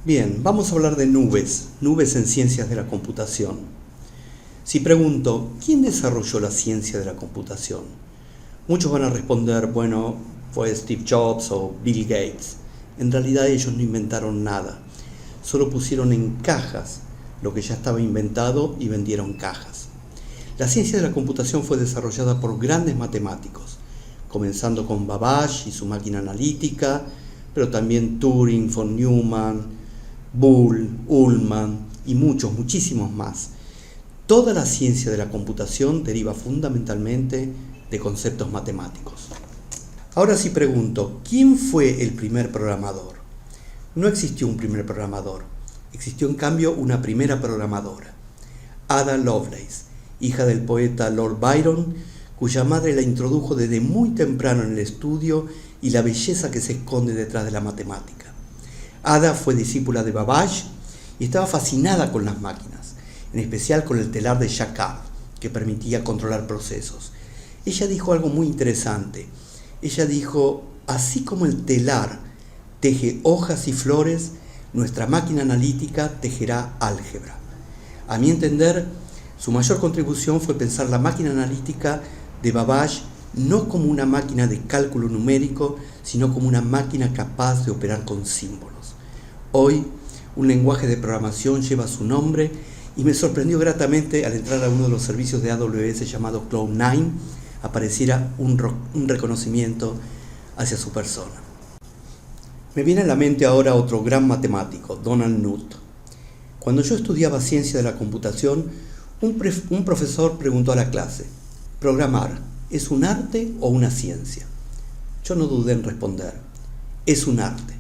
Bien, vamos a hablar de nubes en ciencias de la computación. Si pregunto, ¿quién desarrolló la ciencia de la computación? Muchos van a responder, bueno, fue Steve Jobs o Bill Gates. En realidad ellos no inventaron nada, solo pusieron en cajas lo que ya estaba inventado y vendieron cajas. La ciencia de la computación fue desarrollada por grandes matemáticos, comenzando con Babbage y su máquina analítica, pero también Turing, von Neumann, Boole, Ullmann y muchísimos más. Toda la ciencia de la computación deriva fundamentalmente de conceptos matemáticos. Ahora sí pregunto, ¿quién fue el primer programador? No existió un primer programador, existió en cambio una primera programadora, Ada Lovelace, hija del poeta Lord Byron, cuya madre la introdujo desde muy temprano en el estudio y la belleza que se esconde detrás de la matemática. Ada fue discípula de Babbage y estaba fascinada con las máquinas, en especial con el telar de Jacquard, que permitía controlar procesos. Ella dijo algo muy interesante. Ella dijo, así como el telar teje hojas y flores, nuestra máquina analítica tejerá álgebra. A mi entender, su mayor contribución fue pensar la máquina analítica de Babbage no como una máquina de cálculo numérico, sino como una máquina capaz de operar con símbolos. Hoy, un lenguaje de programación lleva su nombre y me sorprendió gratamente al entrar a uno de los servicios de AWS llamado Cloud9, apareciera un reconocimiento hacia su persona. Me viene a la mente ahora otro gran matemático, Donald Knuth. Cuando yo estudiaba ciencia de la computación, un profesor preguntó a la clase, ¿programar es un arte o una ciencia? Yo no dudé en responder, es un arte.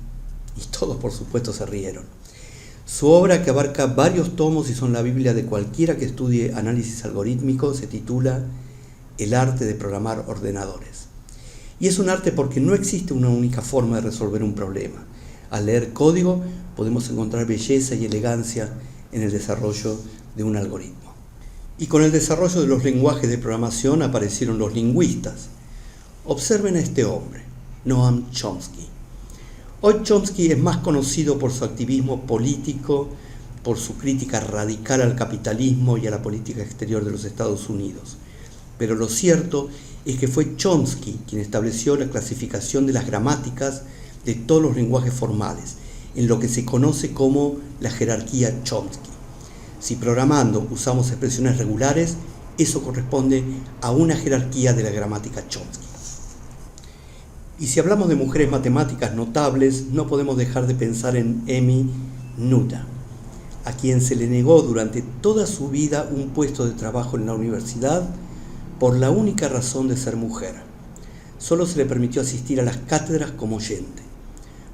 Y todos por supuesto se rieron. Su obra, que abarca varios tomos y son la Biblia de cualquiera que estudie análisis algorítmico, se titula El arte de programar ordenadores. Y es un arte porque no existe una única forma de resolver un problema. Al leer código podemos encontrar belleza y elegancia en el desarrollo de un algoritmo. Y con el desarrollo de los lenguajes de programación aparecieron los lingüistas. Observen a este hombre, Noam Chomsky. Hoy Chomsky es más conocido por su activismo político, por su crítica radical al capitalismo y a la política exterior de los Estados Unidos. Pero lo cierto es que fue Chomsky quien estableció la clasificación de las gramáticas de todos los lenguajes formales, en lo que se conoce como la jerarquía Chomsky. Si programando usamos expresiones regulares, eso corresponde a una jerarquía de la gramática Chomsky. Y si hablamos de mujeres matemáticas notables, no podemos dejar de pensar en Emmy Noether, a quien se le negó durante toda su vida un puesto de trabajo en la universidad por la única razón de ser mujer. Solo se le permitió asistir a las cátedras como oyente.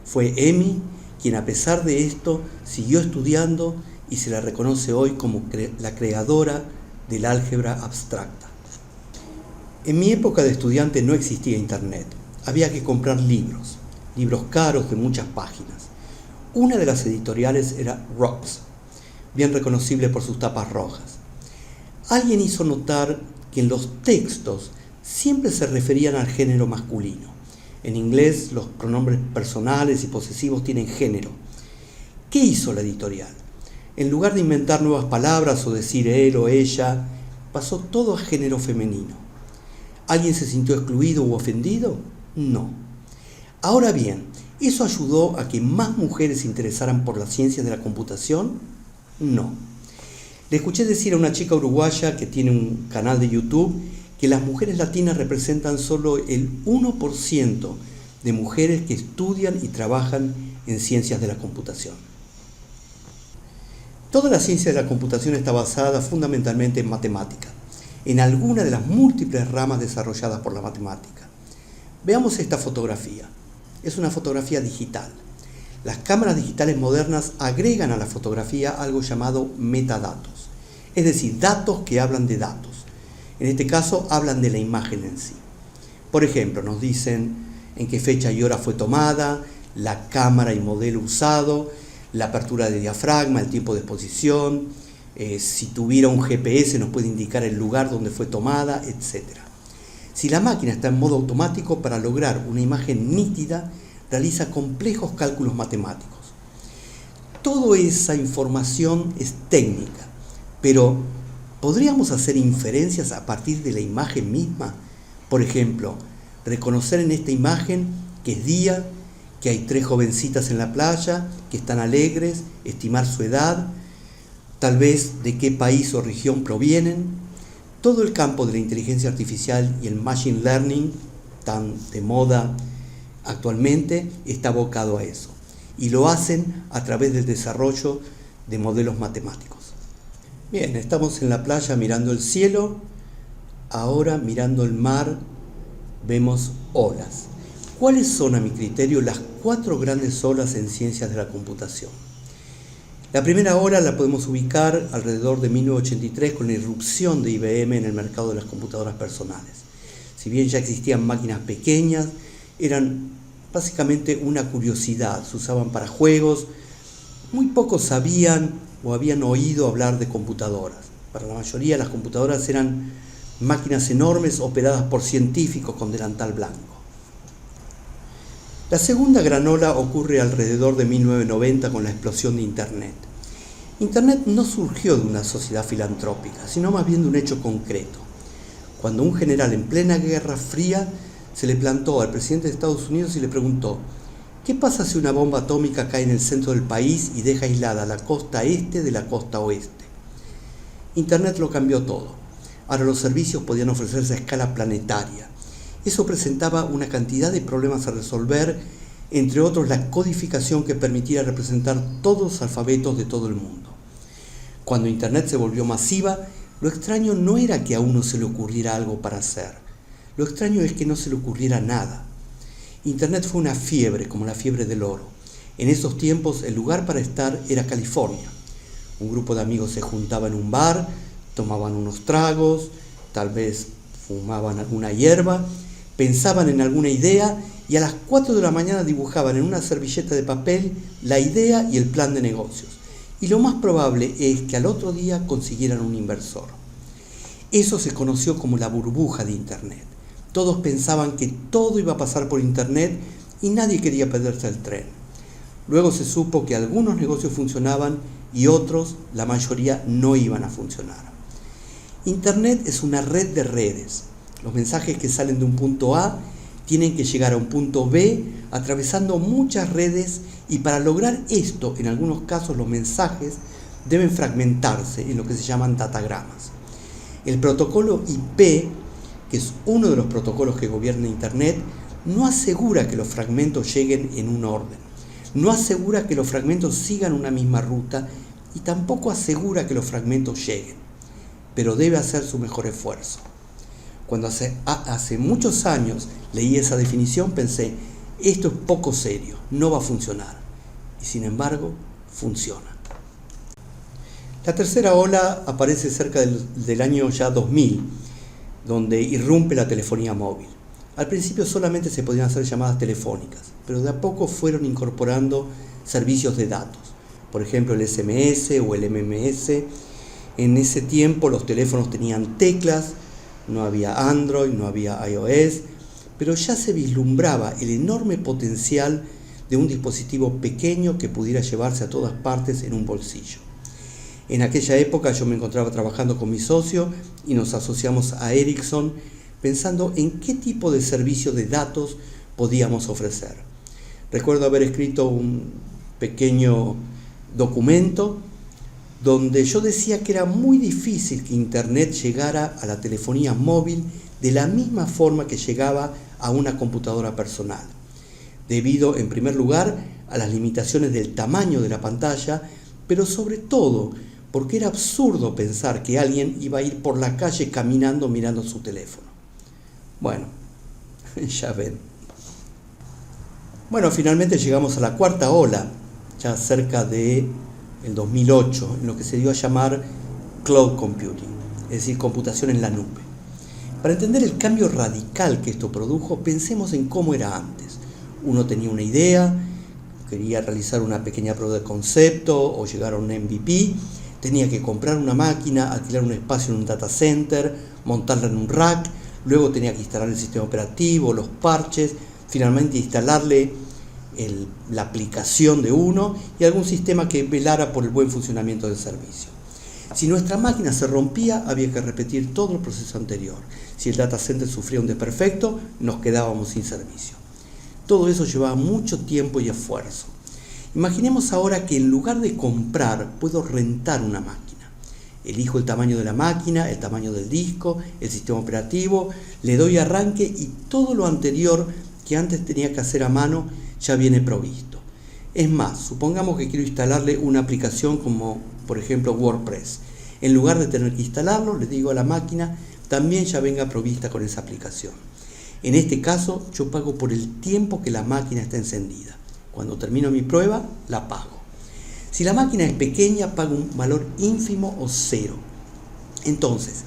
Fue Emmy quien, a pesar de esto, siguió estudiando y se la reconoce hoy como la creadora del álgebra abstracta. En mi época de estudiante no existía internet. Había que comprar libros caros de muchas páginas. Una de las editoriales era Rops, bien reconocible por sus tapas rojas. Alguien hizo notar que en los textos siempre se referían al género masculino. En inglés los pronombres personales y posesivos tienen género. ¿Qué hizo la editorial? En lugar de inventar nuevas palabras o decir él o ella, pasó todo a género femenino. ¿Alguien se sintió excluido u ofendido? No. Ahora bien, ¿eso ayudó a que más mujeres se interesaran por las ciencias de la computación? No. Le escuché decir a una chica uruguaya que tiene un canal de YouTube que las mujeres latinas representan solo el 1% de mujeres que estudian y trabajan en ciencias de la computación. Toda la ciencia de la computación está basada fundamentalmente en matemática, en alguna de las múltiples ramas desarrolladas por la matemática. Veamos esta fotografía. Es una fotografía digital. Las cámaras digitales modernas agregan a la fotografía algo llamado metadatos, es decir, datos que hablan de datos. En este caso, hablan de la imagen en sí. Por ejemplo, nos dicen en qué fecha y hora fue tomada, la cámara y modelo usado, la apertura de diafragma, el tiempo de exposición, si tuviera un GPS nos puede indicar el lugar donde fue tomada, etc. Si la máquina está en modo automático, para lograr una imagen nítida, realiza complejos cálculos matemáticos. toda esa información es técnica, pero ¿podríamos hacer inferencias a partir de la imagen misma? Por ejemplo, reconocer en esta imagen que es día, que hay 3 jovencitas en la playa, que están alegres, estimar su edad, tal vez de qué país o región provienen. Todo el campo de la inteligencia artificial y el machine learning, tan de moda actualmente, está abocado a eso. Y lo hacen a través del desarrollo de modelos matemáticos. Bien, estamos en la playa mirando el cielo, ahora mirando el mar vemos olas. ¿Cuáles son, a mi criterio, las 4 grandes olas en ciencias de la computación? La primera ola la podemos ubicar alrededor de 1983 con la irrupción de IBM en el mercado de las computadoras personales. Si bien ya existían máquinas pequeñas, eran básicamente una curiosidad, se usaban para juegos, muy pocos sabían o habían oído hablar de computadoras. Para la mayoría las computadoras eran máquinas enormes operadas por científicos con delantal blanco. La segunda gran ola ocurre alrededor de 1990 con la explosión de Internet. Internet no surgió de una sociedad filantrópica, sino más bien de un hecho concreto. Cuando un general en plena Guerra Fría se le plantó al presidente de Estados Unidos y le preguntó: ¿qué pasa si una bomba atómica cae en el centro del país y deja aislada la costa este de la costa oeste? Internet lo cambió todo. Ahora los servicios podían ofrecerse a escala planetaria. Eso presentaba una cantidad de problemas a resolver, entre otros la codificación que permitiera representar todos los alfabetos de todo el mundo. Cuando Internet se volvió masiva, lo extraño no era que a uno se le ocurriera algo para hacer. Lo extraño es que no se le ocurriera nada. Internet fue una fiebre, como la fiebre del oro. En esos tiempos el lugar para estar era California. Un grupo de amigos se juntaba en un bar, tomaban unos tragos, tal vez fumaban alguna hierba, pensaban en alguna idea y a las 4 de la mañana dibujaban en una servilleta de papel la idea y el plan de negocios. Y lo más probable es que al otro día consiguieran un inversor. Eso se conoció como la burbuja de Internet. Todos pensaban que todo iba a pasar por Internet y nadie quería perderse el tren. Luego se supo que algunos negocios funcionaban y otros, la mayoría, no iban a funcionar. Internet es una red de redes. Los mensajes que salen de un punto A tienen que llegar a un punto B atravesando muchas redes y para lograr esto, en algunos casos los mensajes deben fragmentarse en lo que se llaman datagramas. El protocolo IP, que es uno de los protocolos que gobierna Internet, no asegura que los fragmentos lleguen en un orden, no asegura que los fragmentos sigan una misma ruta y tampoco asegura que los fragmentos lleguen, pero debe hacer su mejor esfuerzo. Cuando hace muchos años leí esa definición pensé, esto es poco serio, no va a funcionar. Y sin embargo, funciona. La tercera ola aparece cerca del año ya 2000, donde irrumpe la telefonía móvil. Al principio solamente se podían hacer llamadas telefónicas, pero de a poco fueron incorporando servicios de datos. Por ejemplo, el SMS o el MMS. En ese tiempo los teléfonos tenían teclas, no había Android, no había iOS, pero ya se vislumbraba el enorme potencial de un dispositivo pequeño que pudiera llevarse a todas partes en un bolsillo. En aquella época yo me encontraba trabajando con mi socio y nos asociamos a Ericsson pensando en qué tipo de servicio de datos podíamos ofrecer. Recuerdo haber escrito un pequeño documento donde yo decía que era muy difícil que Internet llegara a la telefonía móvil de la misma forma que llegaba a una computadora personal, debido en primer lugar a las limitaciones del tamaño de la pantalla, pero sobre todo porque era absurdo pensar que alguien iba a ir por la calle caminando mirando su teléfono. Bueno, ya ven. Bueno, finalmente llegamos a la cuarta ola, ya cerca de el 2008, en lo que se dio a llamar Cloud Computing, es decir, computación en la nube. Para entender el cambio radical que esto produjo, pensemos en cómo era antes. Uno tenía una idea, quería realizar una pequeña prueba de concepto o llegar a un MVP, tenía que comprar una máquina, alquilar un espacio en un data center, montarla en un rack, luego tenía que instalar el sistema operativo, los parches, finalmente instalarle la aplicación de uno y algún sistema que velara por el buen funcionamiento del servicio. Si nuestra máquina se rompía, había que repetir todo el proceso anterior. Si el data center sufría un desperfecto, nos quedábamos sin servicio. Todo eso llevaba mucho tiempo y esfuerzo. Imaginemos ahora que en lugar de comprar, puedo rentar una máquina. Elijo el tamaño de la máquina, el tamaño del disco, el sistema operativo, le doy arranque y todo lo anterior que antes tenía que hacer a mano ya viene provisto. Es más, supongamos que quiero instalarle una aplicación como, por ejemplo, WordPress. En lugar de tener que instalarlo, le digo a la máquina, también ya venga provista con esa aplicación. En este caso, yo pago por el tiempo que la máquina está encendida. Cuando termino mi prueba, la pago. Si la máquina es pequeña, pago un valor ínfimo o cero. Entonces,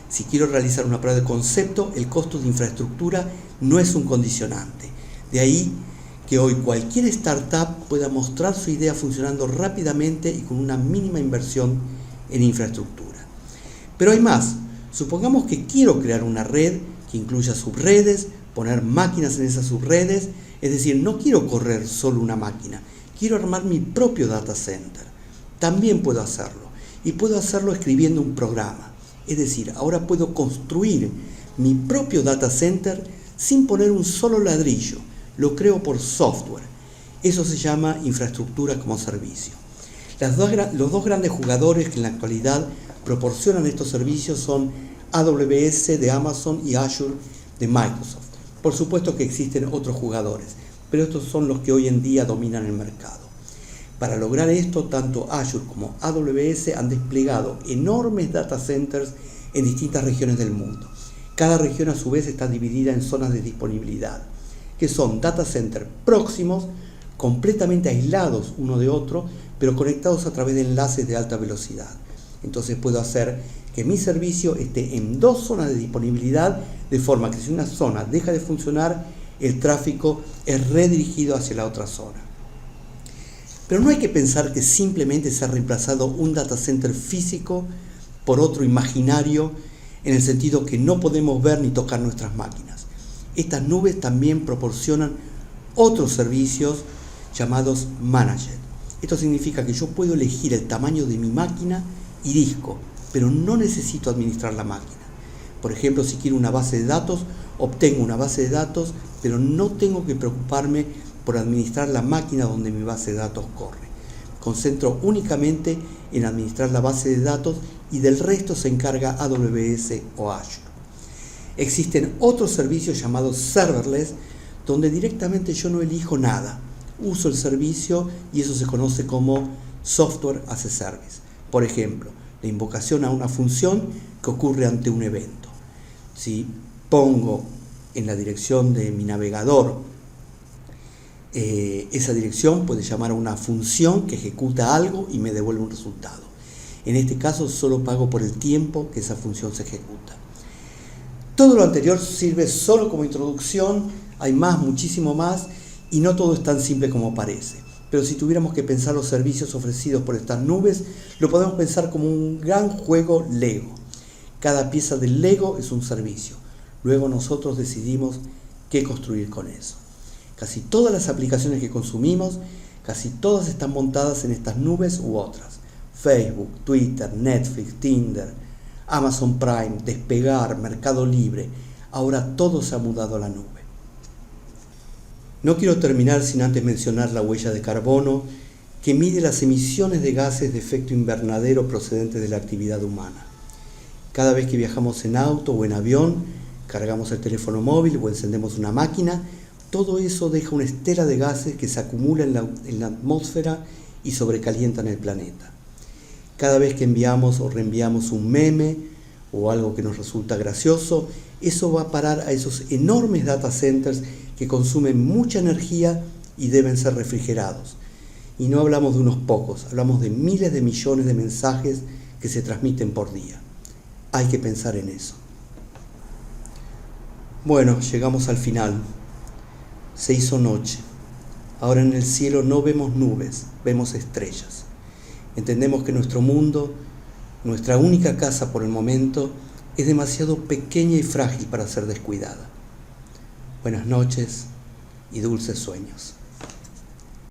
si quiero realizar una prueba de concepto, el costo de infraestructura no es un condicionante. De ahí que hoy cualquier startup pueda mostrar su idea funcionando rápidamente y con una mínima inversión en infraestructura. Pero hay más. Supongamos que quiero crear una red que incluya subredes, poner máquinas en esas subredes, es decir, no quiero correr solo una máquina, quiero armar mi propio data center. También puedo hacerlo, y puedo hacerlo escribiendo un programa. Es decir, ahora puedo construir mi propio data center sin poner un solo ladrillo, lo creo por software. Eso se llama infraestructura como servicio. Los dos grandes jugadores que en la actualidad proporcionan estos servicios son AWS de Amazon y Azure de Microsoft. Por supuesto que existen otros jugadores, pero estos son los que hoy en día dominan el mercado. Para lograr esto, tanto Azure como AWS han desplegado enormes data centers en distintas regiones del mundo. Cada región a su vez está dividida en zonas de disponibilidad, que son data centers próximos, completamente aislados uno de otro, pero conectados a través de enlaces de alta velocidad. Entonces puedo hacer que mi servicio esté en dos zonas de disponibilidad, de forma que si una zona deja de funcionar, el tráfico es redirigido hacia la otra zona. Pero no hay que pensar que simplemente se ha reemplazado un data center físico por otro imaginario, en el sentido que no podemos ver ni tocar nuestras máquinas. Estas nubes también proporcionan otros servicios llamados managed. Esto significa que yo puedo elegir el tamaño de mi máquina y disco, pero no necesito administrar la máquina. Por ejemplo, si quiero una base de datos, obtengo una base de datos, pero no tengo que preocuparme por administrar la máquina donde mi base de datos corre. Concentro únicamente en administrar la base de datos y del resto se encarga AWS o Azure. Existen otros servicios llamados serverless, donde directamente yo no elijo nada. Uso el servicio y eso se conoce como software as a service. Por ejemplo, la invocación a una función que ocurre ante un evento. Si pongo en la dirección de mi navegador esa dirección, puede llamar a una función que ejecuta algo y me devuelve un resultado. En este caso solo pago por el tiempo que esa función se ejecuta. Todo lo anterior sirve solo como introducción, hay muchísimo más, y no todo es tan simple como parece. Pero si tuviéramos que pensar los servicios ofrecidos por estas nubes, lo podemos pensar como un gran juego Lego. Cada pieza del Lego es un servicio. Luego nosotros decidimos qué construir con eso. Casi todas las aplicaciones que consumimos, casi todas están montadas en estas nubes u otras. Facebook, Twitter, Netflix, Tinder, Amazon Prime, Despegar, Mercado Libre. Ahora todo se ha mudado a la nube. No quiero terminar sin antes mencionar la huella de carbono, que mide las emisiones de gases de efecto invernadero procedentes de la actividad humana. Cada vez que viajamos en auto o en avión, cargamos el teléfono móvil o encendemos una máquina, todo eso deja una estela de gases que se acumula en la atmósfera y sobrecalientan el planeta. Cada vez que enviamos o reenviamos un meme o algo que nos resulta gracioso, eso va a parar a esos enormes data centers que consumen mucha energía y deben ser refrigerados. Y no hablamos de unos pocos, hablamos de miles de millones de mensajes que se transmiten por día. Hay que pensar en eso. Bueno, llegamos al final. Se hizo noche. Ahora en el cielo no vemos nubes, vemos estrellas. Entendemos que nuestro mundo, nuestra única casa por el momento, es demasiado pequeña y frágil para ser descuidada. Buenas noches y dulces sueños.